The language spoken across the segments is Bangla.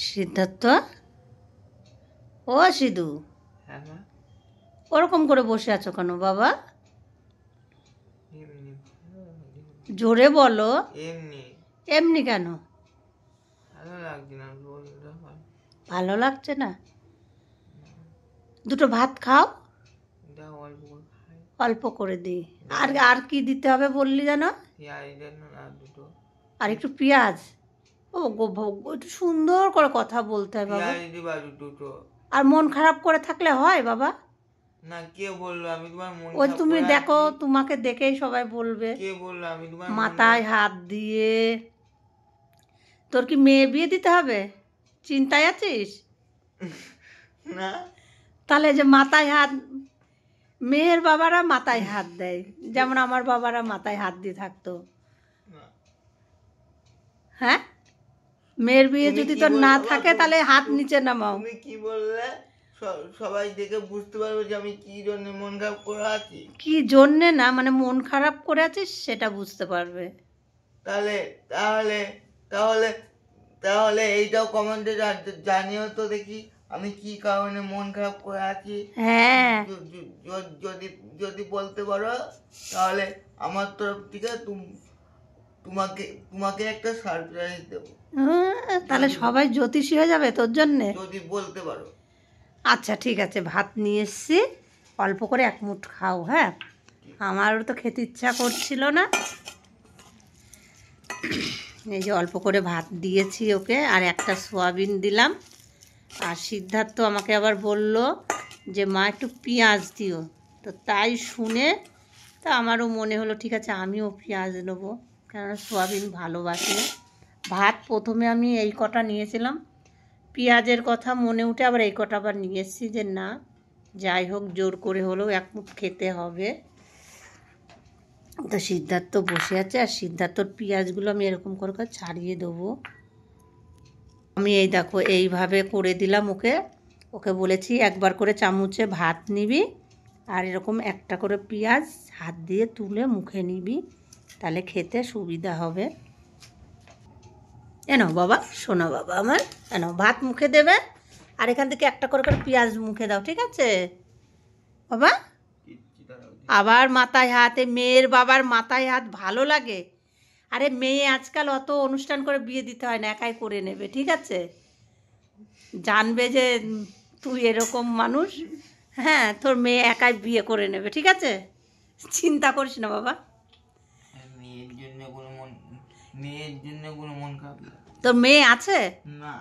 সিদ্ধার্থ, ও সিধু, হ্যাঁ মা। ওরকম করে বসে আছো কেন বাবা? এমনি জোরে বলো। এমনি এমনি কেন? ভালো লাগছে না, রোলটা ভালো লাগছে না? দুটো ভাত খাও, দাও অল্প করে খাই। অল্প করে দিই। আর আর কি দিতে হবে বললি যেন? পেঁয়াজ দেন না দুটো। আর একটু পেঁয়াজ। ও একটু সুন্দর করে কথা বলতে হয় বাবা। পেঁয়াজ দিবা দুটো। আর মন খারাপ করে থাকলে হয় বাবা? না, কে বললো আমি তোমার মন ওই খারাপ তুমি করে দেখো, আছি? তোমাকে দেখেই সবাই বলবে। কে বললো আমি তোমার মন মাথায় হাত দিয়ে। তোর কি মেয়ে বিয়ে দিতে হবে? চিন্তায় আছিস? না, তাহলে যে মাথায় হাত, মেয়ের বাবারা মাথায় হাত দেয়, যেমন আমার বাবারা মাথায় হাত দিয়ে থাকতো। না। হ্যাঁ, মেয়ের বিয়ে তুমি যদি কি তোর না বললে? থাকে তাহলে হাত নিচে নামাও। তুমি কি বললে? সবাই দেখে বুঝতে পারবে যে আমি কি জন্য মন খারাপ করে আছি। কি জন্যে না, মানে মন খারাপ করে আছিস সেটা বুঝতে পারবে। তাহলে তাহলে তাহলে তাহলে এইটাও কমেন্টে জানিও তো দেখি আমি কি কারণে মন খারাপ করে আছি। হ্যাঁ, যদি যদি বলতে পারো তাহলে আমার তরফ থেকে তোমাকে তোমাকে একটা সারপ্রাইজ দেবো, তাহলে সবাই জ্যোতিষী হয়ে যাবে তোর জন্যে। যদি বলতে পারো। আচ্ছা ঠিক আছে, ভাত নিয়ে এসছি, অল্প করে এক মুঠ খাও। হ্যাঁ, আমারও তো খেতে ইচ্ছা করছিল না। এই যে অল্প করে ভাত দিয়েছি ওকে, আর একটা সোয়াবিন দিলাম। আর সিদ্ধার্থ আমাকে আবার বলল যে মা একটু পেঁয়াজ দিও, তো তাই শুনে তা আমারও মনে হলো ঠিক আছে আমিও পেঁয়াজ নেবো, কেননা সোয়াবিন ভালোবাসি। ভাত প্রথমে আমি এই কটা নিয়েছিলাম, পেঁয়াজের কথা মনে উঠে আবার এই কটা আবার নিয়ে এসেছি যে না, যাই হোক জোর করে হলেও এক মুঠ খেতে হবে। তো সিদ্ধার্থ বসে আছে, আর সিদ্ধার্থর পেঁয়াজগুলো আমি এরকম করে করে ছাড়িয়ে দেবো। আমি এই দেখো এইভাবে করে দিলাম ওকে। ওকে বলেছি একবার করে চামচে ভাত নিবি, আর এরকম একটা করে পেঁয়াজ হাত দিয়ে তুলে মুখে নিবি, তাহলে খেতে সুবিধা হবে। এনো বাবা, শোনো বাবা আমার, এনো ভাত মুখে দেবে, আর এখান থেকে একটা করে করে পেঁয়াজ মুখে দাও, ঠিক আছে বাবা? আবার মাথায় হাতে, মেয়ের বাবার মাথায় হাত ভালো লাগে? আরে মেয়ে আজকাল অত অনুষ্ঠান করে বিয়ে দিতে হয় না, একাই করে নেবে, ঠিক আছে? জানবে যে তুই এরকম মানুষ। হ্যাঁ, তোর মেয়ে একাই বিয়ে করে নেবে, ঠিক আছে? চিন্তা করিস না বাবা। মেয়ের জন্য কোনো মন খারাপ না। তোর মেয়ে আছে? না।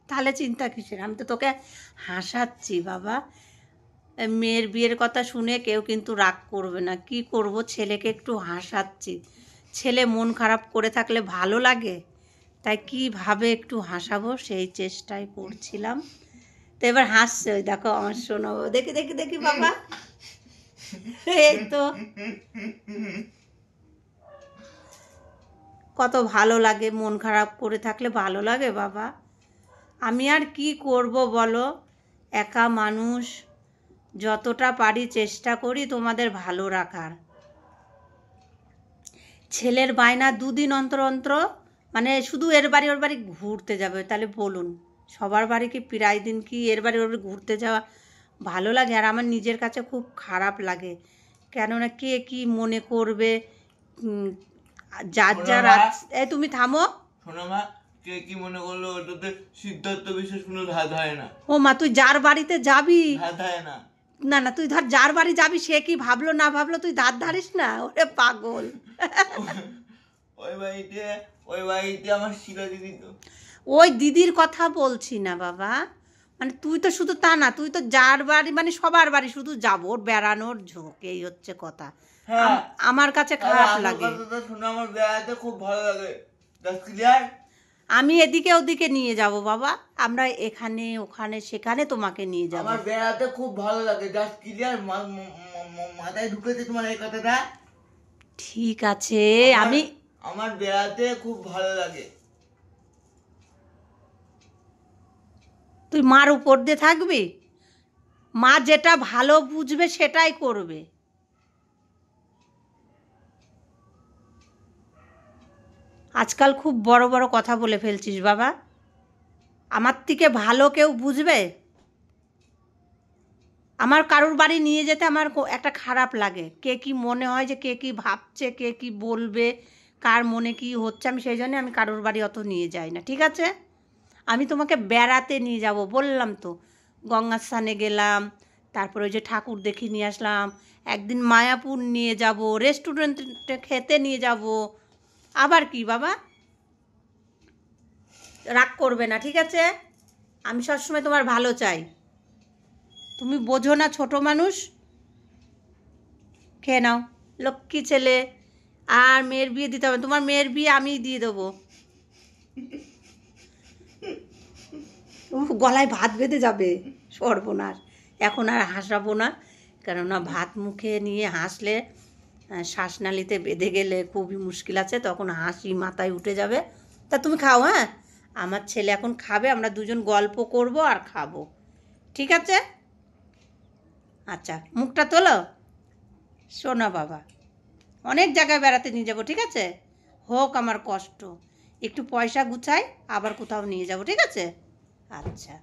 তাহলে চিন্তা কিসের? আমি তো তোকে হাসাচ্ছি বাবা। মেয়ের বিয়ের কথা শুনে কেউ কিন্তু রাগ করবে না। কি করব, ছেলেকে একটু হাসাচ্ছি। ছেলে মন খারাপ করে থাকলে ভালো লাগে, তাই কীভাবে একটু হাসাবো সেই চেষ্টাই করছিলাম। তো এবার হাসছে, ওই দেখো আমার শোনাবো, দেখি দেখি দেখি বাবা, এই তো কত ভালো লাগে, মন খারাপ করে থাকলে ভালো লাগে বাবা। আমি আর কি করব বলো, একা মানুষ, যতটা পারি চেষ্টা করি তোমাদের ভালো রাখার। ছেলের বায়না দুদিন অন্তর অন্তর, মানে শুধু এর বাড়ি ওর বাড়ি ঘুরতে যাবে, তাহলে বলুন সবার বাড়ি কি প্রায় দিন কি এর বাড়ি ওর বাড়ি ঘুরতে যাওয়া ভালো লাগে? আর আমার নিজের কাছে খুব খারাপ লাগে, কেননা কে কি মনে করবে। যার যার, এই তুমি থামো। শোনো মা, কে কি মনে করলো ওটাতে সিদ্ধার্থ বিশেষ কোনো ধার ধারে না। ও মা, তুই যার বাড়িতে যাবি, ধার ধারে না। না না, তুই ধর যার বাড়ি যাবি সে কি ভাবলো না ভাবলো তুই দাঁত ধারিস না, ওরে পাগল। ওই বাড়িতে আমার শিলা দিদি তো। ওই দিদির কথা বলছি না বাবা, মানে তুই তো শুধু তা না, তুই তো যার বাড়ি মানে সবার বাড়ি শুধু যাবো, ওর বেড়ানোর ঝোঁক, এই হচ্ছে কথা। হ্যাঁ, আমার কাছে খারাপ লাগে। শুনে আমার বেড়াতে খুব ভালো লাগে। ক্লিয়ার? আমি এদিকে ওদিকে নিয়ে যাব বাবা, আমরা এখানে ওখানে সেখানে তোমাকে নিয়ে যাব। আমার বেড়াতে খুব ভালো লাগে, জাস্ট ক্লিয়ার? মাথায় ঢুকেছে তোমার এই কথাটা? ঠিক আছে, আমি আমার বেড়াতে খুব ভালো লাগে। তুই মার উপর দিয়ে থাকবি, মা যেটা ভালো বুঝবে সেটাই করবে। আজকাল খুব বড় বড় কথা বলে ফেলছিস বাবা, আমার থেকে ভালো কেউ বুঝবে? আমার কারুর বাড়ি নিয়ে যেতে আমার একটা খারাপ লাগে, কে কি মনে হয়, যে কে কি ভাবছে, কে কি বলবে, কার মনে কি হচ্ছে, আমি সেই জন্য আমি কারুর বাড়ি অত নিয়ে যাই না, ঠিক আছে? আমি তোমাকে বেড়াতে নিয়ে যাব বললাম তো, গঙ্গার স্থানে গেলাম, তারপরে ওই যে ঠাকুর দেখে নিয়ে আসলাম, একদিন মায়াপুর নিয়ে যাব, রেস্টুরেন্টে খেতে নিয়ে যাব, আবার কি বাবা? রাগ করবে না, ঠিক আছে? আমি সবসময় তোমার ভালো চাই, তুমি বোঝো না, ছোট মানুষ। খেয়ে নাও, লক্ষ্মী ছেলে। আর মেয়ের বিয়ে দিতে হবে, তোমার মেয়ের বিয়ে আমিই দিয়ে দেবো। গলায় ভাত বেঁধে যাবে, সর্বনাশ। এখন আর হাসাবো না, কেননা ভাত মুখে নিয়ে হাসলে শ্বাসনালীতে বেঁধে গেলে খুবই মুশকিল আছে, তখন হাসি মাথায় উঠে যাবে। তা তুমি খাও, হ্যাঁ? আমার ছেলে এখন খাবে, আমরা দুজন গল্প করব আর খাবো, ঠিক আছে? আচ্ছা, মুখটা তোলো। শোনো বাবা, অনেক জায়গায় বেড়াতে নিয়ে যাবো, ঠিক আছে? হোক আমার কষ্ট, একটু পয়সা গুছাই, আবার কোথাও নিয়ে যাব, ঠিক আছে? আচ্ছা।